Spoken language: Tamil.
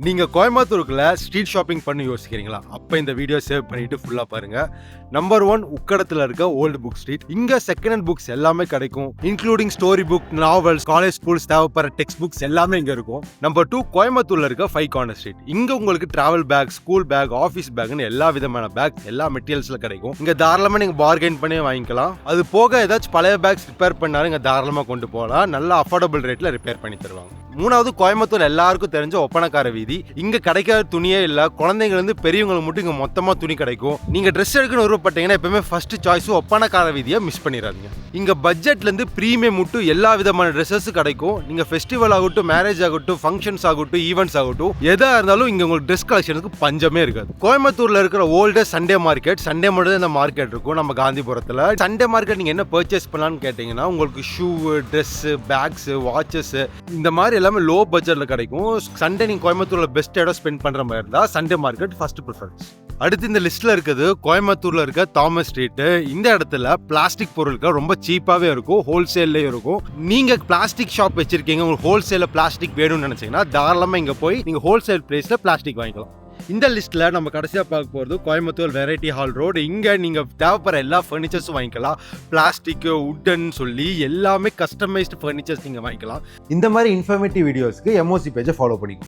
நீங்க கோயம்புத்தூருக்குள்ள ஸ்ட்ரீட் ஷாப்பிங் பண்ணி யோசிக்கிறீங்களா? அப்ப இந்த வீடியோ சேவ் பண்ணிட்டு ஃபுல்லா பாருங்க. நம்பர் 1 உக்கடத்துல இருக்க ஓல்டு புக் ஸ்ட்ரீட். இங்க செகண்ட் ஹேண்ட் புக்ஸ் எல்லாமே கிடைக்கும், including story book, novels, college schools தேவைப்படுற டெக்ஸ்ட் புக்ஸ் எல்லாமே இங்க இருக்கும். நம்பர் 2 கோயம்புத்தூர்ல இருக்க 5 கார்னர் ஸ்ட்ரீட். இங்க உங்களுக்கு travel bag, school bag, office பேக்னு எல்லா விதமான பேக் எல்லா மெட்டீரியல்ஸ்ல கிடைக்கும். இங்க தாராளமா நீங்க பார்கெயின் பண்ணி வாங்கிக்கலாம். அது போக ஏதாச்சும் பழைய பேக்ஸ் ரிப்பேர் பண்ணாலும் இங்க தாராளமா கொண்டு போகலாம். நல்ல அஃபோர்டபுள் ரேட்ல ரிப்பேர் பண்ணி தருவாங்க. மூணாவது கோயம்புத்தூர் எல்லாருக்கும் தெரிஞ்ச ஒப்பனக்கார வீதி. இங்க கிடைக்காத துணியே இல்ல, குழந்தைங்க இருந்து பெரியவங்களுக்கு மட்டும் இங்க மொத்தமா துணி கிடைக்கும். நீங்க ட்ரெஸ் எடுக்கணும்னு விருப்பப்பட்டீங்கன்னா எப்பவுமே ஃபர்ஸ்ட் சாய்ஸ் ஒப்பனக்கார வீதியை மிஸ் பண்ணிடாதீங்க. இங்க பட்ஜெட்ல இருந்து பிரீமியம் மட்டும் எல்லா விதமான ட்ரெஸ்ஸஸ் கிடைக்கும். நீங்க ஃபெஸ்டிவல் ஆகட்டும், மேரேஜ் ஆகட்டும், ஃபங்க்ஷன்ஸ் ஆகட்டும், ஈவெண்ட்ஸ் ஆகட்டும், எதா இருந்தாலும் இங்க உங்களுக்கு ட்ரெஸ் கலெக்ஷனுக்கு பஞ்சமே இருக்காது. கோயம்புத்தூர்ல இருக்கிற ஓல்டஸ்ட் சண்டே மார்க்கெட், சண்டே மட்டும் இந்த மார்க்கெட் இருக்கும் நம்ம காந்திபுரத்துல. சண்டே மார்க்கெட் நீங்க என்ன பர்ச்சேஸ் பண்ணலாம்னு கேட்டீங்கன்னா உங்களுக்கு ஷூ, ட்ரெஸ், பேக்ஸ், வாட்சஸ் இந்த மாதிரி எல்லாமே லோ பட்ஜெட்ல கிடைக்கும். சண்டே நீங்க கோயம்புத்தூர்ல பெஸ்ட் இடம் ஸ்பெண்ட் பண்ற மாதிரி இருந்தா சண்டே மார்க்கெட் ஃபர்ஸ்ட் ப்ரிஃபரன்ஸ். அடுத்து இந்த லிஸ்ட்ல இருக்குது கோயம்புத்தூர்ல இருக்க தாமஸ் ஸ்ட்ரீட். இந்த இடத்துல பிளாஸ்டிக் பொருட்கள் ரொம்ப சீப்பாவே இருக்கும், ஹோல்சேல்லயும் இருக்கும். நீங்க பிளாஸ்டிக் ஷாப் வச்சிருக்கீங்க, உங்களுக்கு ஹோல்சேல்ல பிளாஸ்டிக் வேணும்னு நினைச்சீங்கன்னா தாராளமா இங்க போய் நீங்க ஹோல்சேல் பிரைஸ்ல பிளாஸ்டிக் வாங்கிக்கலாம். இந்த லிஸ்ட்ல நம்ம கடைசியா பார்க்க போறது கோயம்புத்தூர் வெரைட்டி ஹால் ரோடு. இங்க நீங்க தேவைப்படுற எல்லா ஃபர்னிச்சர்ஸும் வாங்கிக்கலாம். பிளாஸ்டிக், வுட்டன் சொல்லி எல்லாமே கஸ்டமைஸ்டு ஃபர்னிச்சர்ஸ் நீங்க வாங்கிக்கலாம். இந்த மாதிரி இன்ஃபர்மேட்டிவ் வீடியோஸ்க்கு எம்ஓசி பேஜை ஃபாலோ பண்ணிக்கலாம்.